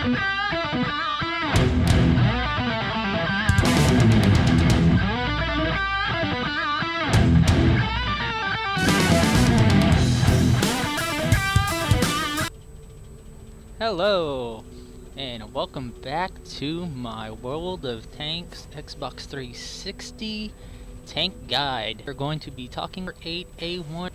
Hello, and welcome back to my World of Tanks Xbox 360 tank guide. We're going to be talking about M48A1.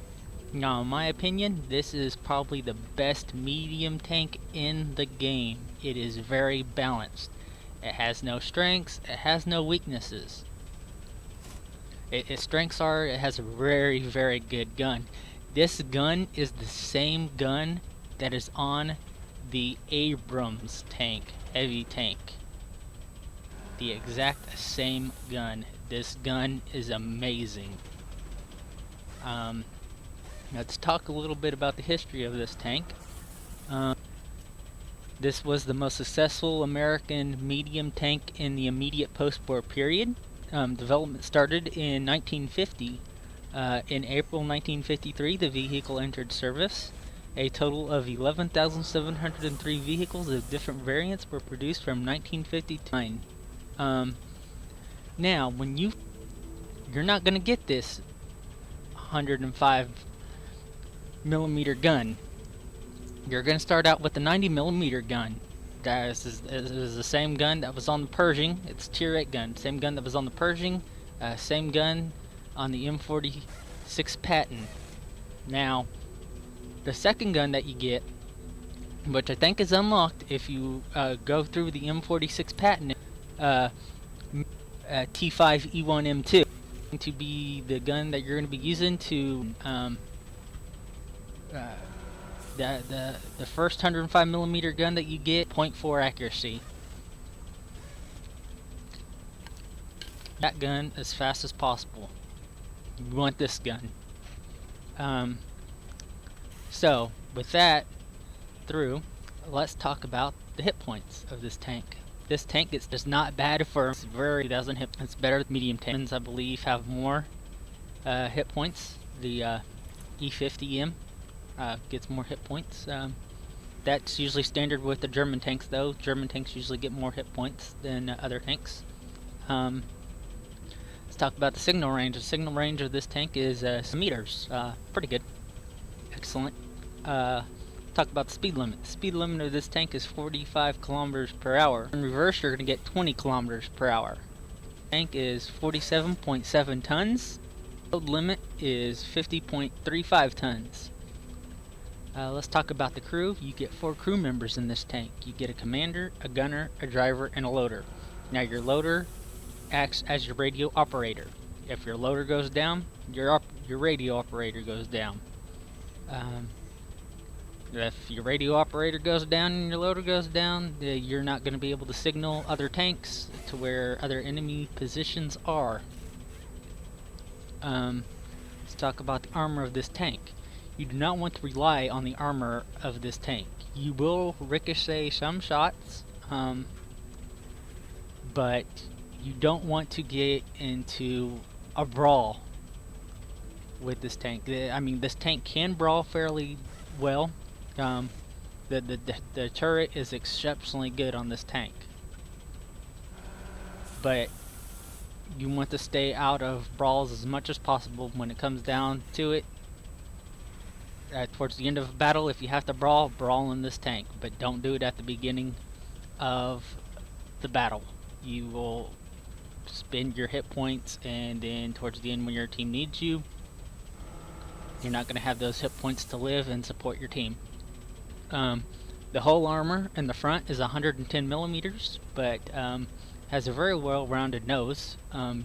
Now, in my opinion, this is probably the best medium tank in the game. It is very balanced. It has no strengths, it has no weaknesses. Its strengths are, it has a very, very good gun. This gun is the same gun that is on the Abrams tank, heavy tank. The exact same gun. This gun is amazing. Let's talk a little bit about the history of this tank. This was the most successful American medium tank in the immediate post-war period. Development started in 1950. In April 1953, the vehicle entered service. A total of 11,703 vehicles of different variants were produced from 1950 to 1999. Now, when you're not going to get this 105mm gun. You're going to start out with the 90mm gun. This is the same gun that was on the Pershing. It's Tier 8 gun. Same gun that was on the Pershing. Same gun on the M48 Patton. Now, the second gun that you get, which I think is unlocked if you go through the M46 Patton, T5E1M2, to be the gun that you're going to be using to the first 105mm gun that you get, .4 accuracy. That gun as fast as possible. You want this gun. So, with that through, let's talk about the hit points of this tank. This tank is just not bad for it's very doesn't hit. It's better than medium tanks. I believe have more hit points. The E50M gets more hit points. That's usually standard with the German tanks, though. German tanks usually get more hit points than other tanks. Let's talk about the signal range. The signal range of this tank is some meters. Pretty good. Excellent. Talk about the speed limit. The speed limit of this tank is 45 kilometers per hour. In reverse, you're going to get 20 kilometers per hour. The tank is 47.7 tons. Load limit is 50.35 tons. Let's talk about the crew. You get 4 crew members in this tank. You get a commander, a gunner, a driver, and a loader. Now your loader acts as your radio operator. If your loader goes down, your radio operator goes down. If your radio operator goes down and your loader goes down, you're not going to be able to signal other tanks to where other enemy positions are. Let's talk about the armor of this tank. You do not want to rely on the armor of this tank. You will ricochet some shots, but you don't want to get into a brawl with this tank. I mean, this tank can brawl fairly well. The turret is exceptionally good on this tank, but you want to stay out of brawls as much as possible when it comes down to it. Towards the end of a battle, if you have to brawl in this tank, but don't do it at the beginning of the battle. You will spend your hit points, and then towards the end when your team needs you, you're not going to have those hit points to live and support your team. The whole armor in the front is 110 millimeters, but has a very well-rounded nose.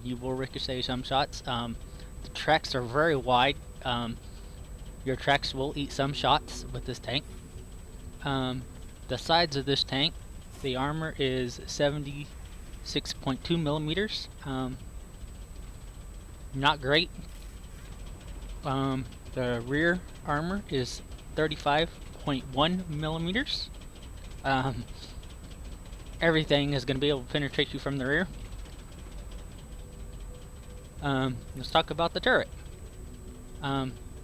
You will ricochet some shots. The tracks are very wide. Your tracks will eat some shots with this tank. The sides of this tank, the armor is 76.2 millimeters. Not great. The rear armor is 35.1 millimeters. Everything is going to be able to penetrate you from the rear. Let's talk about the turret.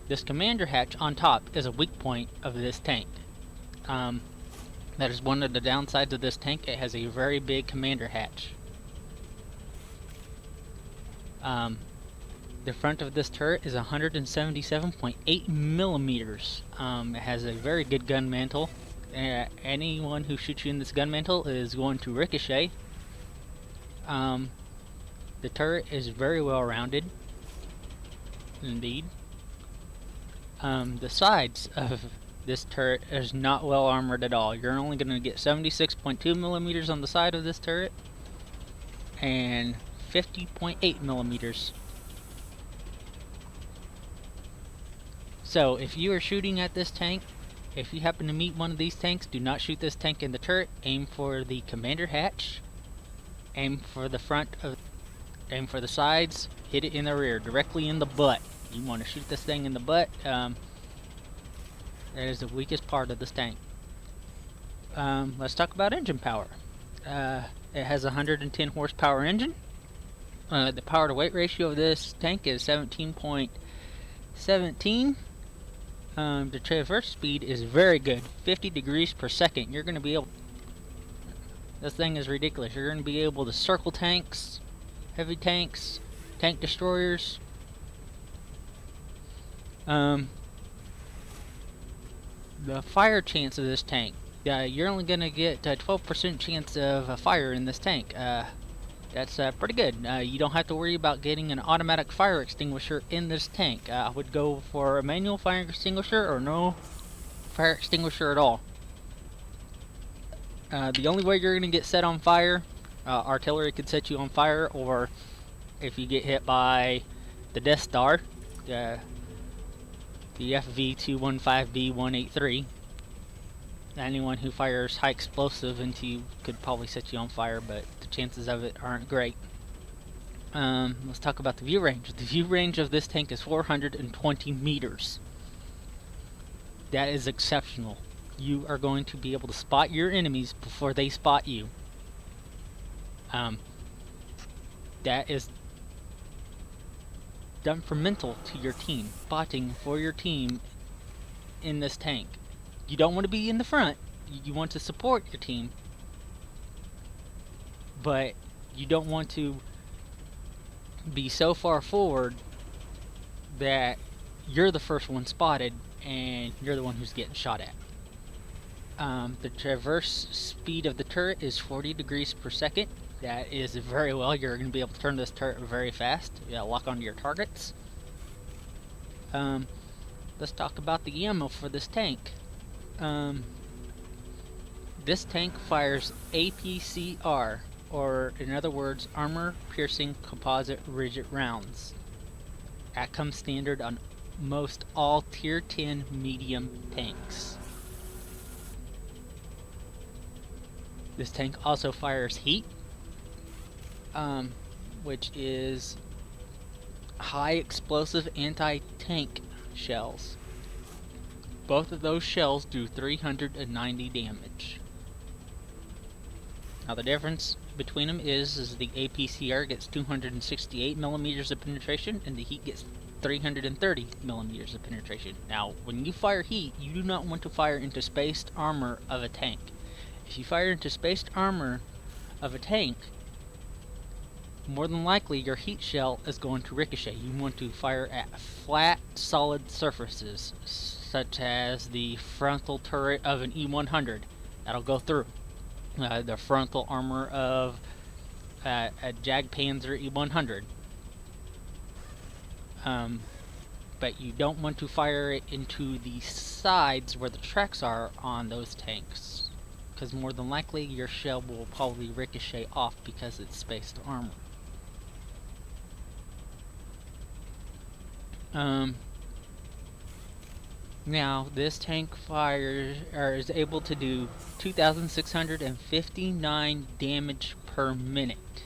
This commander hatch on top is a weak point of this tank. That is one of the downsides of this tank. It has a very big commander hatch. The front of this turret is 177.8 millimeters. It has a very good gun mantle. Anyone who shoots you in this gun mantle is going to ricochet. The turret is very well rounded, indeed. The sides of this turret is not well armored at all. You're only going to get 76.2 millimeters on the side of this turret and 50.8 millimeters. So if you are shooting at this tank, if you happen to meet one of these tanks, do not shoot this tank in the turret. Aim for the commander hatch. Aim for the front of, aim for the sides. Hit it in the rear, directly in the butt. You want to shoot this thing in the butt. That is the weakest part of this tank. Let's talk about engine power. It has a 110 horsepower engine. The power to weight ratio of this tank is 17.17. The traverse speed is very good, 50 degrees per second. You're going to be able... This thing is ridiculous. You're going to be able to circle tanks, heavy tanks, tank destroyers. The fire chance of this tank. You're only going to get a 12% chance of a fire in this tank. That's pretty good. You don't have to worry about getting an automatic fire extinguisher in this tank. I would go for a manual fire extinguisher or no fire extinguisher at all. The only way you're going to get set on fire, artillery could set you on fire, or if you get hit by the Death Star, the FV-215B-183. Anyone who fires high explosive into you could probably set you on fire, but the chances of it aren't great. Let's talk about the view range. The view range of this tank is 420 meters. That is exceptional. You are going to be able to spot your enemies before they spot you. That is detrimental to your team. Spotting for your team in this tank. You don't want to be in the front. You want to support your team. But you don't want to be so far forward that you're the first one spotted and you're the one who's getting shot at. The traverse speed of the turret is 40 degrees per second. That is very well. You're going to be able to turn this turret very fast. Lock onto your targets. Let's talk about the ammo for this tank. This tank fires APCR, or in other words, armor-piercing composite rigid rounds. That comes standard on most all Tier 10 medium tanks. This tank also fires heat, which is high explosive anti-tank shells. Both of those shells do 390 damage. Now the difference between them is the APCR gets 268 millimeters of penetration and the heat gets 330 millimeters of penetration. Now when you fire heat, you do not want to fire into spaced armor of a tank. If you fire into spaced armor of a tank, more than likely your heat shell is going to ricochet. You want to fire at flat, solid surfaces, such as the frontal turret of an E100. That'll go through. The frontal armor of a Jagdpanzer E100. But you don't want to fire it into the sides where the tracks are on those tanks, because more than likely your shell will probably ricochet off because it's spaced armor. Now this tank fires is able to do 2,659 damage per minute.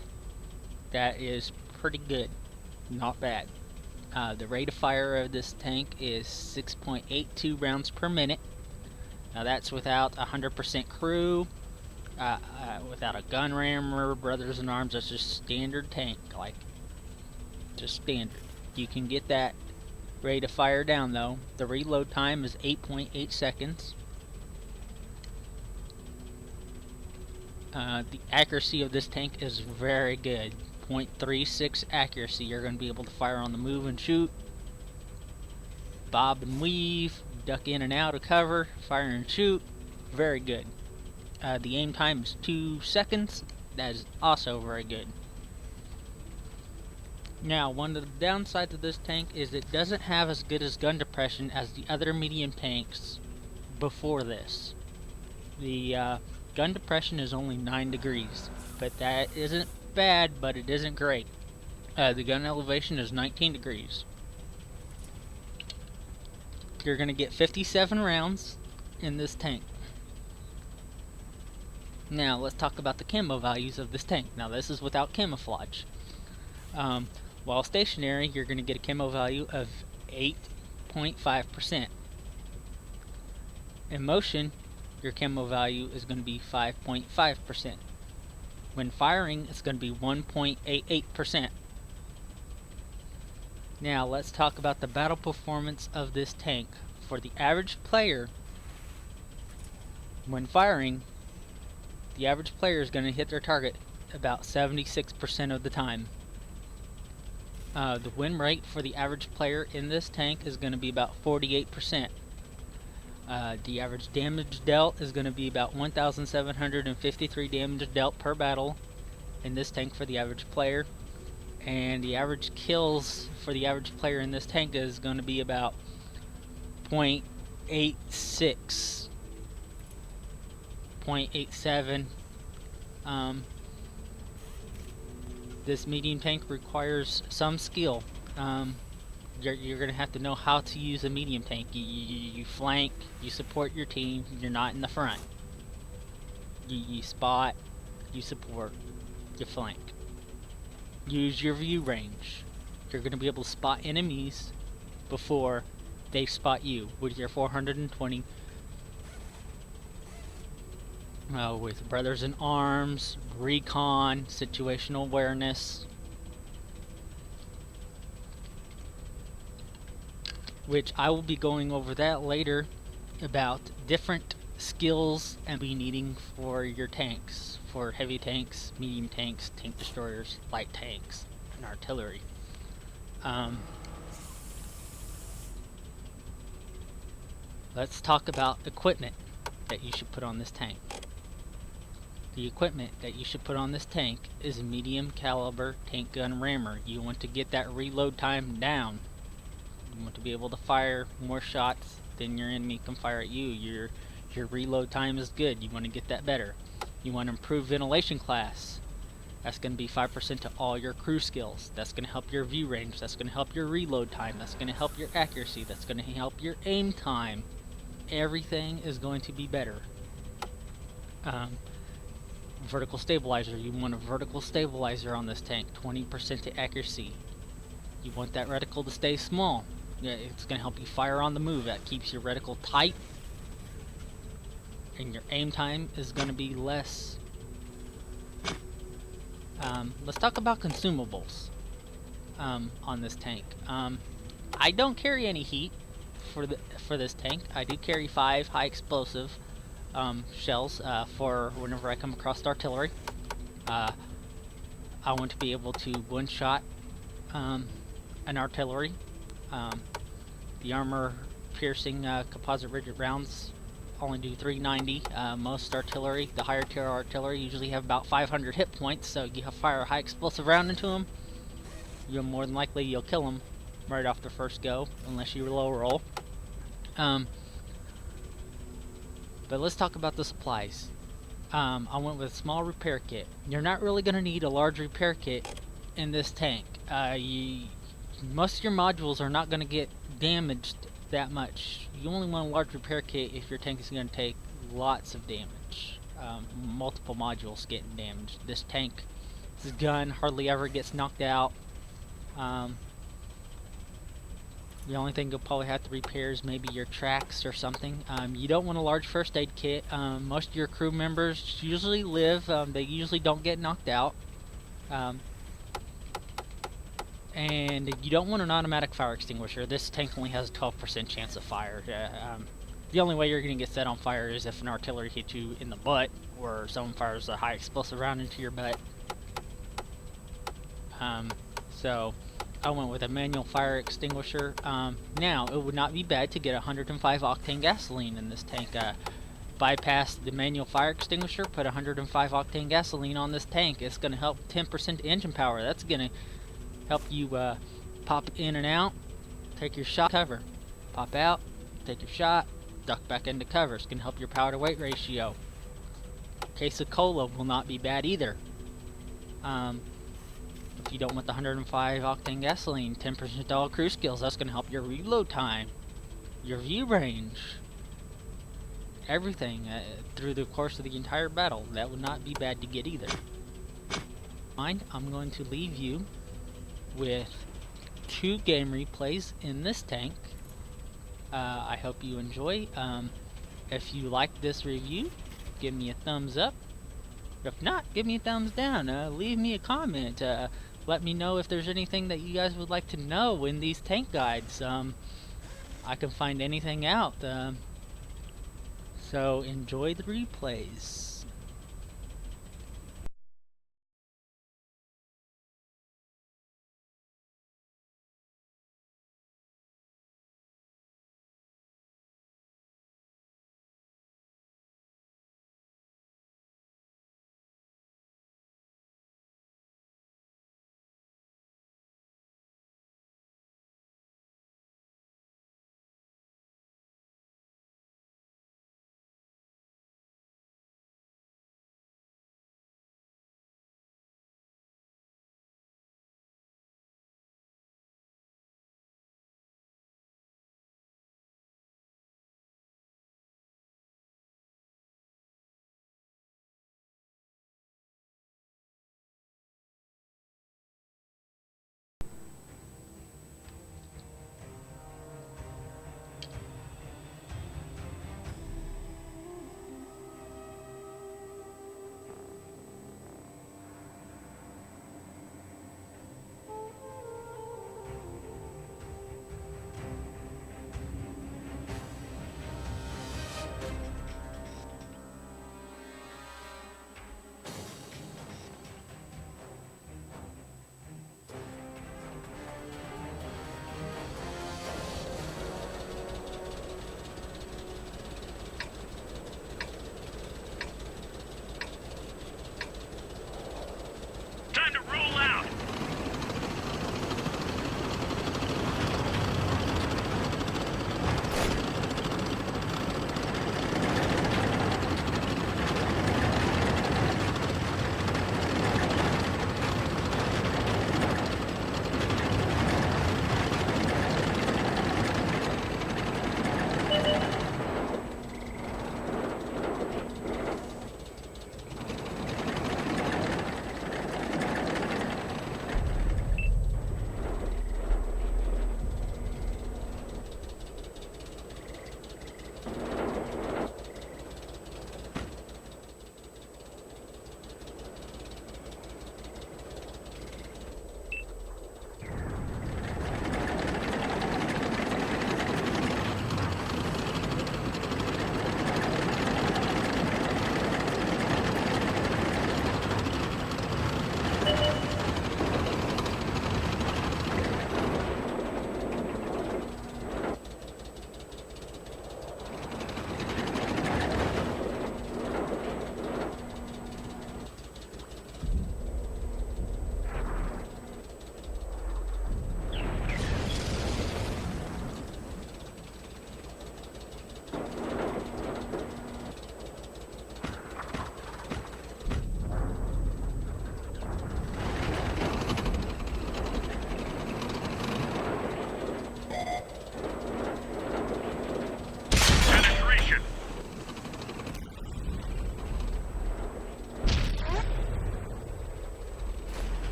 That is pretty good, not bad. The rate of fire of this tank is 6.82 rounds per minute. Now that's without 100% crew, without a gun rammer, brothers in arms. That's just standard tank, like just standard. You can get that rate of fire down though. The reload time is 8.8 seconds. The accuracy of this tank is very good. 0.36 accuracy. You're going to be able to fire on the move and shoot, bob and weave, duck in and out of cover, fire and shoot. Very good. The aim time is 2 seconds. That is also very good. Now, one of the downsides of this tank is it doesn't have as good as gun depression as the other medium tanks before this. The gun depression is only 9 degrees, but that isn't bad, but it isn't great. The gun elevation is 19 degrees. You're going to get 57 rounds in this tank. Now, let's talk about the camo values of this tank. Now, this is without camouflage. While stationary, you're going to get a camo value of 8.5%. In motion, your camo value is going to be 5.5%. When firing, it's going to be 1.88%. Now, let's talk about the battle performance of this tank. For the average player, when firing, the average player is going to hit their target about 76% of the time. The win rate for the average player in this tank is going to be about 48%. The average damage dealt is going to be about 1,753 damage dealt per battle in this tank for the average player. And the average kills for the average player in this tank is going to be about 0.86, 0.87. This medium tank requires some skill. You're going to have to know how to use a medium tank. You flank, you support your team, you're not in the front. You spot, you support, you flank. Use your view range. You're going to be able to spot enemies before they spot you with your 420. With Brothers in Arms, Recon, Situational Awareness, which I will be going over that later about different skills and be needing for your tanks, for heavy tanks, medium tanks, tank destroyers, light tanks, and artillery. Let's talk about equipment that you should put on this tank. The equipment that you should put on this tank is a medium caliber tank gun rammer. You want to get that reload time down. You want to be able to fire more shots than your enemy can fire at you. Your reload time is good. You want to get that better. You want to improve ventilation class. That's going to be 5% to all your crew skills. That's going to help your view range. That's going to help your reload time. That's going to help your accuracy. That's going to help your aim time. Everything is going to be better. Vertical stabilizer. You want a vertical stabilizer on this tank. 20% to accuracy. You want that reticle to stay small. Yeah, it's going to help you fire on the move. That keeps your reticle tight. And your aim time is going to be less. Let's talk about consumables on this tank. I don't carry any heat for this tank. I do carry 5 high explosive shells for whenever I come across artillery. I want to be able to one-shot an artillery. The armor-piercing composite rigid rounds only do 390. Most artillery, the higher tier artillery, usually have about 500 hit points, so you fire a high explosive round into them, you're more than likely you'll kill them right off the first go, unless you low roll. But let's talk about the supplies. I went with a small repair kit. You're not really going to need a large repair kit in this tank. Most of your modules are not going to get damaged that much. You only want a large repair kit if your tank is going to take lots of damage. Multiple modules getting damaged. This gun hardly ever gets knocked out. The only thing you'll probably have to repair is maybe your tracks or something. You don't want a large first aid kit. Most of your crew members usually live. They usually don't get knocked out. And you don't want an automatic fire extinguisher. This tank only has a 12% chance of fire. The only way you're going to get set on fire is if an artillery hits you in the butt, or someone fires a high explosive round into your butt. So I went with a manual fire extinguisher. Now, it would not be bad to get 105 octane gasoline in this tank. Bypass the manual fire extinguisher, put 105 octane gasoline on this tank. It's going to help 10% engine power. That's going to help you pop in and out, take your shot, cover. Pop out, take your shot, duck back into cover. It's going to help your power to weight ratio. Case of cola will not be bad either. If you don't want the 105 octane gasoline, 10% all crew skills, that's going to help your reload time, your view range, everything through the course of the entire battle. That would not be bad to get either. I'm going to leave you with 2 game replays in this tank. I hope you enjoy. If you like this review, give me a thumbs up. If not, give me a thumbs down. Leave me a comment. Let me know if there's anything that you guys would like to know in these tank guides. I can find anything out. So enjoy the replays.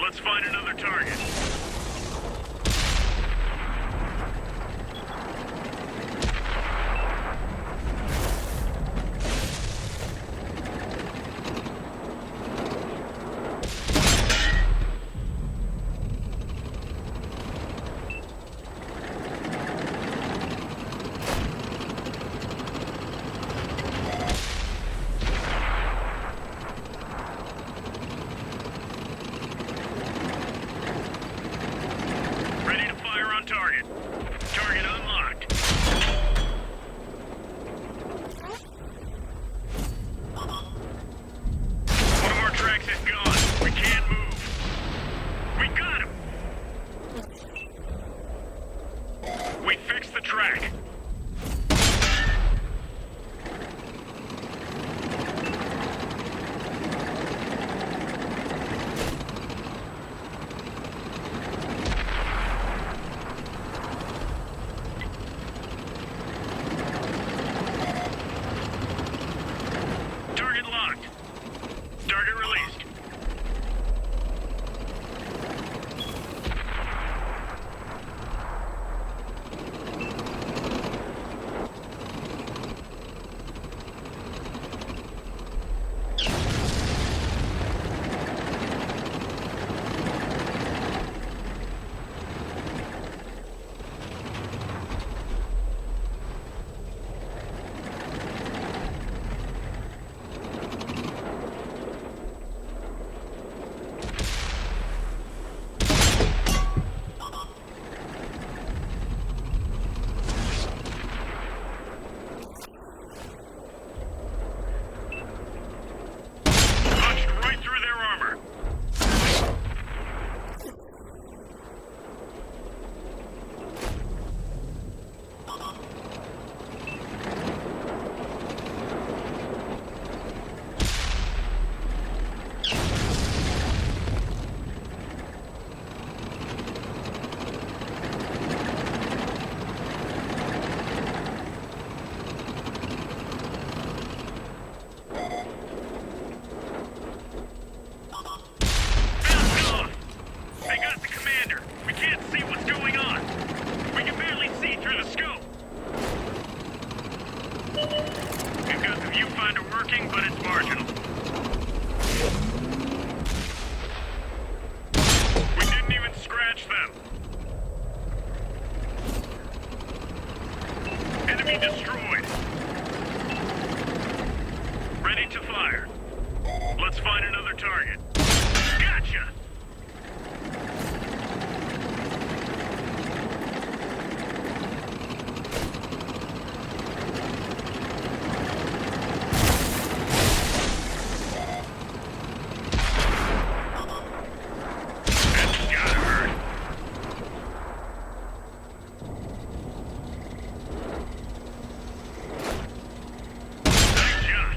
Let's find another target. Ready to fire on target. Target unlocked. One of our tracks is gone. We can't move. We got him. We fixed the track. Target locked. Target released. Punched right through their armor. Bounced off. They got the commander. We can't see what's going on. We can barely see through the scope. We've got the viewfinder working, but it's marginal. We didn't even scratch them. Enemy destroyed. Ready to fire. Let's find another target. Gotcha! That's gotta hurt. Nice shot.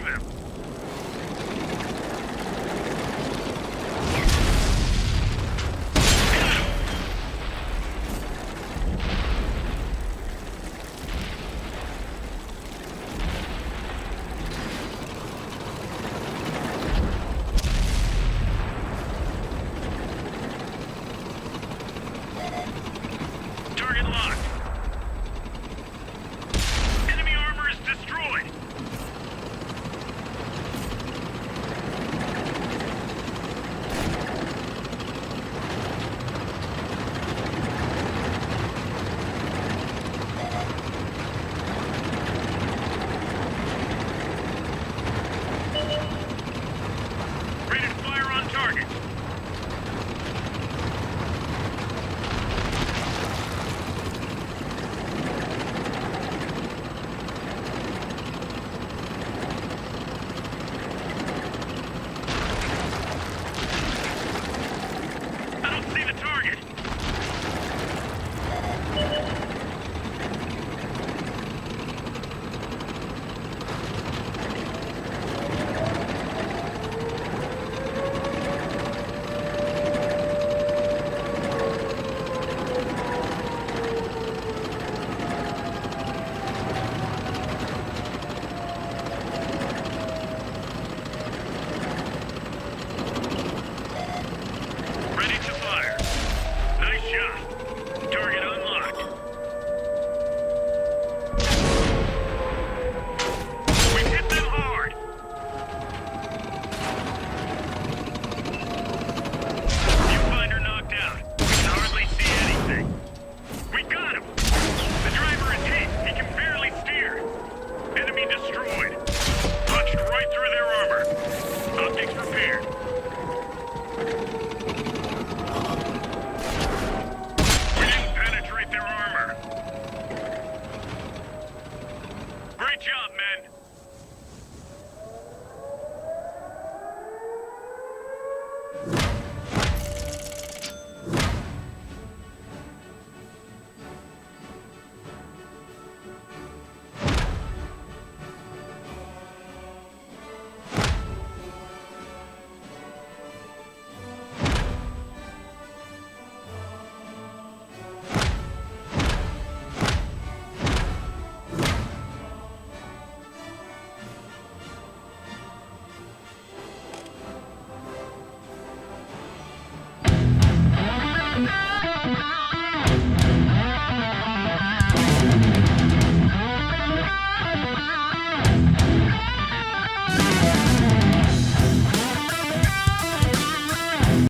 them.